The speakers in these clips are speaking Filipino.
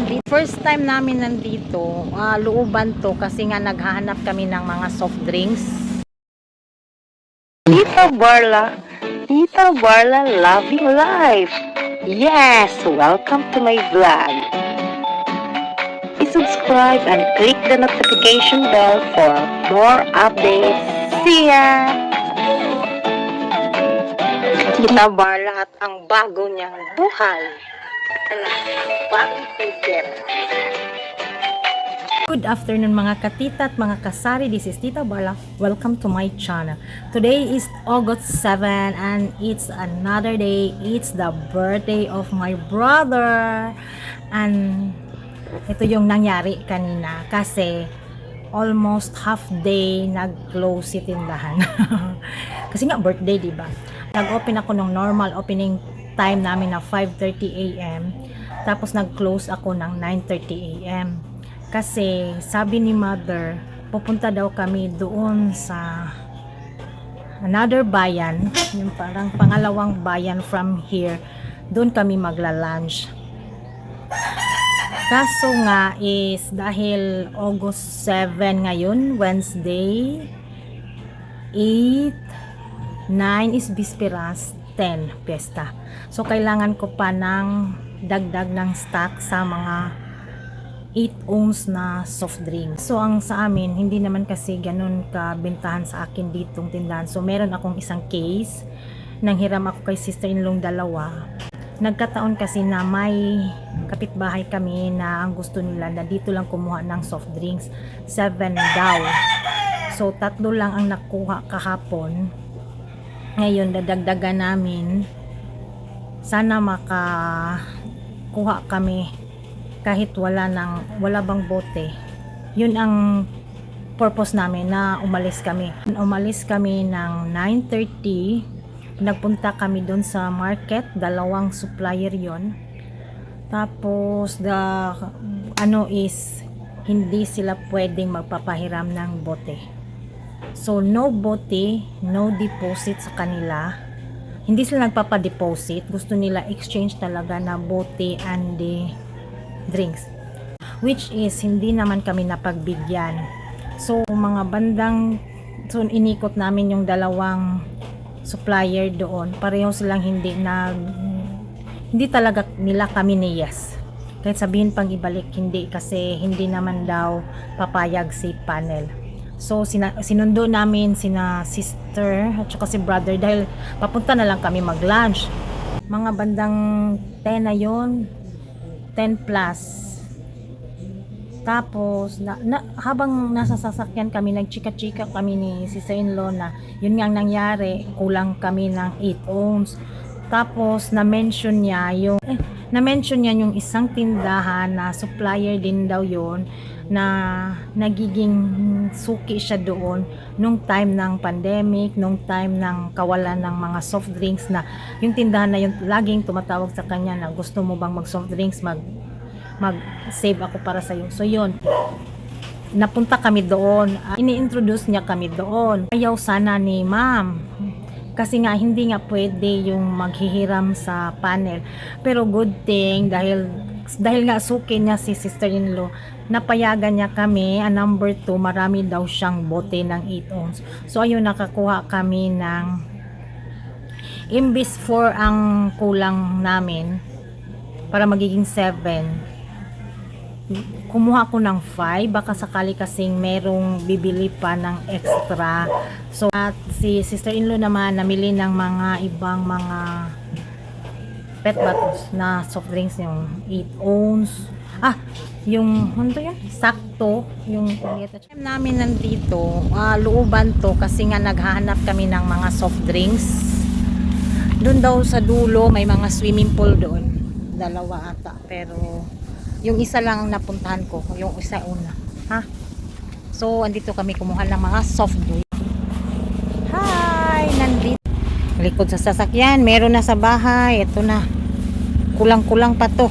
nandito. First time namin nandito, looban to kasi nga naghahanap kami ng mga soft drinks. Tita Barla loving life. Yes, welcome to my vlog. Please subscribe and click the notification bell for more updates. See ya! Tita Barla at ang bago niyang buhay. Bagong ticket. Good afternoon mga katita at mga kasari. This is Tita Barla. Welcome to my channel. Today is August 7 and it's another day. It's the birthday of my brother. And ito yung nangyari kanina kasi almost half day nag-close si tindahan. Kasi nga birthday, diba? Nag-open ako ng normal opening time namin na 5:30 AM. Tapos nag-close ako ng 9:30 AM. Kasi sabi ni mother, pupunta daw kami doon sa another bayan, yung parang pangalawang bayan from here. Doon kami magla-lunch. Kaso nga is dahil August 7 ngayon, Wednesday, 8, 9 is Bisperas, 10 Pesta. So kailangan ko pa ng dagdag ng stock sa mga 8 ounce na soft drink. So ang sa amin, hindi naman kasi ganun kabentahan sa akin ditong tindahan. So meron akong isang case, nanghiram ako kay sister-in-law dalawa. Nagkataon kasi na may kapitbahay kami na ang gusto nila na dito lang kumuha ng soft drinks, 7 daw. So 3 lang ang nakuha kahapon. Ngayon dadagdagan namin, sana makakuha kami kahit wala bang bote. Yun ang purpose namin na umalis kami. Umalis kami ng 9:30. Nagpunta kami doon sa market, dalawang supplier yon. Tapos hindi sila pwedeng magpapahiram ng bote. So no bote, no deposit sa kanila. Hindi sila nagpapa-deposit, gusto nila exchange talaga na bote and drinks, which is hindi naman kami napagbigyan. So inikot namin yung dalawang supplier doon, pareho silang hindi talaga nila kami ni yes, kahit sabihin pang ibalik hindi, kasi hindi naman daw papayag si panel. So sinundo namin sina sister at saka si brother dahil papunta na lang kami mag lunch, mga bandang 10 na yon, 10 plus. Tapos habang nasa sasakyan kami, nagchika-chika kami ni sister-in-law na yun nga ang nangyari, kulang kami ng 8 ounce. Tapos na-mention niya yung isang tindahan na supplier din daw yon, na nagiging suki siya doon nung time ng pandemic, nung time ng kawalan ng mga soft drinks, na yung tindahan na yun laging tumatawag sa kanya na gusto mo bang mag soft drinks, mag-save ako para sa iyo. So yun, napunta kami doon, ini-introduce niya kami doon. Ayaw sana ni ma'am kasi nga hindi nga pwede yung maghihiram sa panel, pero good thing dahil nga suki niya si sister-in-law, napayagan niya kami. Number 2, marami daw siyang bote ng 8 ounce. So ayun, nakakuha kami ng, imbis 4 ang kulang namin para magiging 7, kumuha ko ng 5, baka sakali kasing merong bibili pa ng extra. So at si sister-in-law naman namili ng mga ibang mga pet bottles na soft drinks, yung 8 ounce. Yung ano yun? Sakto yung namin nandito, looban to kasi nga naghahanap kami ng mga soft drinks. Doon daw sa dulo may mga swimming pool doon, dalawa ata, pero yung isa lang napuntahan ko, yung isa una. So andito kami kumuha ng mga soft drink. Hi, nandito likod sa sasakyan, meron na sa bahay. Ito na, kulang-kulang pa to,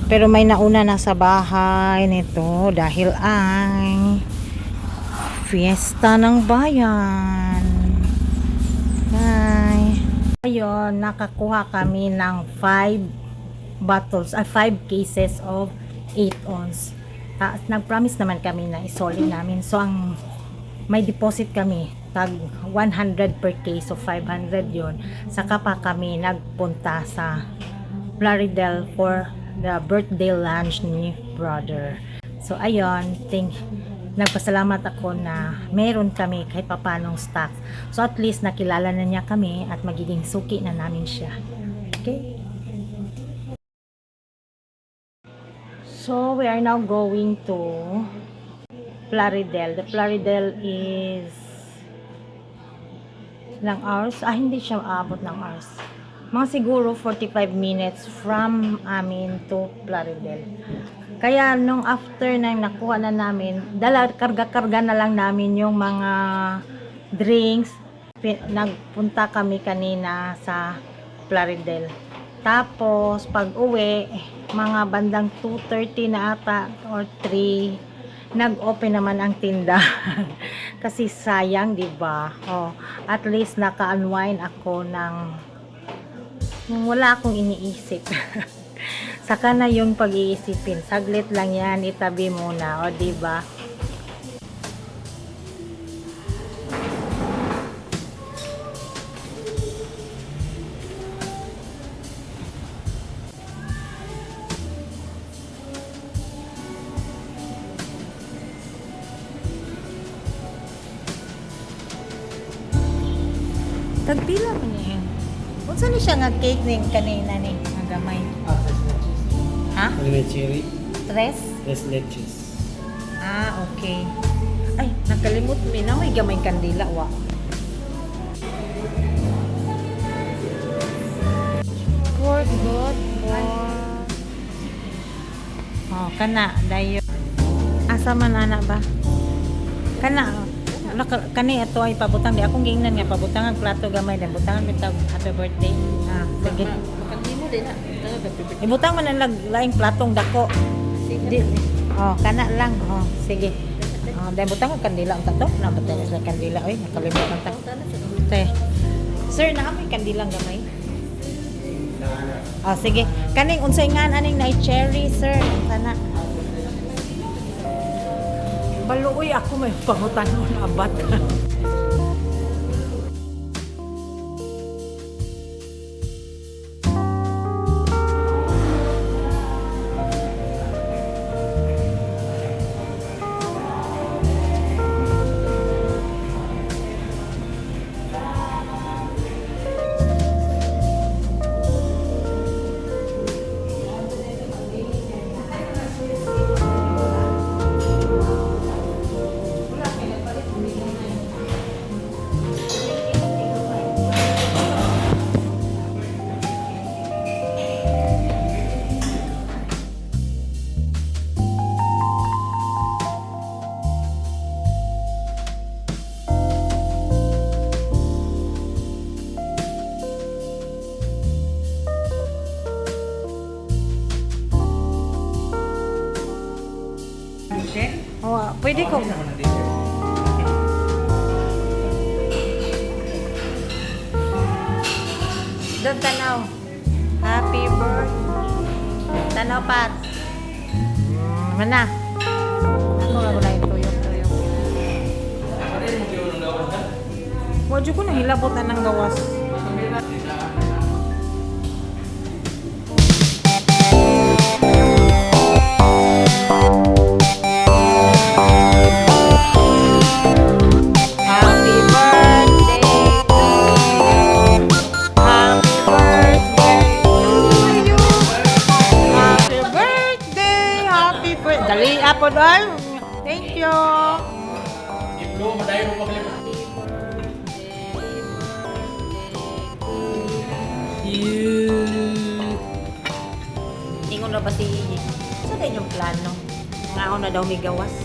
pero may nauna na sa bahay nito dahil ay fiesta ng bayan. Hi. Ayun, nakakuha kami ng 5 bottles, 5 cases of 8 ounce. Nag-promise naman kami na isolid namin. So, ang may deposit kami, tag 100 per case, so 500 yon. Saka pa kami nagpunta sa Plaridel for the birthday lunch ni brother. So, ayun, nagpasalamat ako na meron kami kahit papanong stock. So, at least nakilala na niya kami at magiging suki na namin siya. Okay? So, we are now going to Plaridel. The Plaridel is ilang hours? Hindi siya abot ng hours. Mga siguro 45 minutes from amin to Plaridel. Kaya nung after na nakuha na namin, karga-karga na lang namin yung mga drinks. Nagpunta kami kanina sa Plaridel. Tapos, pag uwi, mga bandang 2:30 na ata or 3, nag-open naman ang tindahan. Kasi sayang, di ba? Oh, at least naka-unwind ako ng wala akong iniisip. Saka na yung pag-iisipin. Saglit lang yan, itabi muna, o di ba? Tagpila mo niya yun. Unsa ni siya nga cake ning kanina ni nga gamay? Ha? May cherry. Tres? Tres leches. Okay. Ay, nakalimot mi na may gamay kandila wa. Pork good. Oh, kana dayo. Asa man ana ba? Kana kani ato ay pabutang di akong giingnan nga pabutangan plato gamay din butangan bitag happy birthday. Sige. Makandimo din na. Ibutang man ang laing platong dako. Di, kana lang. Sige. Dahil butang ko kandila ang tato. Nabatay na sa kandila. Oy, nakalimutan ta. Te. Sir, naamoy kandilang gamay? Sige. Kaning unsay ngan aning na cherry, sir. Kana. Baluoy ako may pangutan mo na abat. Pwede ko. Doon tanaw. Happy birthday. Tanaw pat. Mana? Ako nga gulay tuyok. Wadyo ko na hilabot na ng gawas. Apod ay. Thank you. Iplo, madayo mo maglipot. Ingon na ba si Gigi? Sa din yung plano? Ngaon na daw may gawas.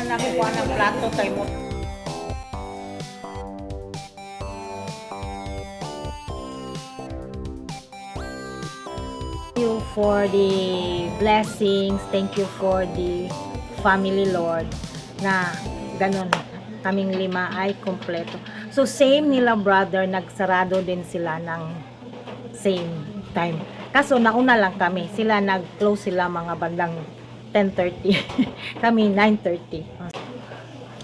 Nakuha ng plato kay mo. Thank you for the blessings. Thank you for the family, Lord, na ganun, kaming 5 ay kompleto. So, same nila, brother, nagsarado din sila ng same time. Kaso, nauna lang kami. Sila, nag-close sila mga bandang 10:30. Kami, 9:30.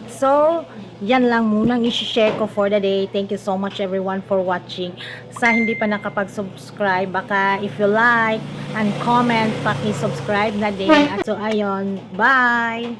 So, yan lang munang i-share ko for the day. Thank you so much everyone for watching. Sa hindi pa nakapag-subscribe, baka if you like and comment, paki-subscribe na din. At so, ayun, bye!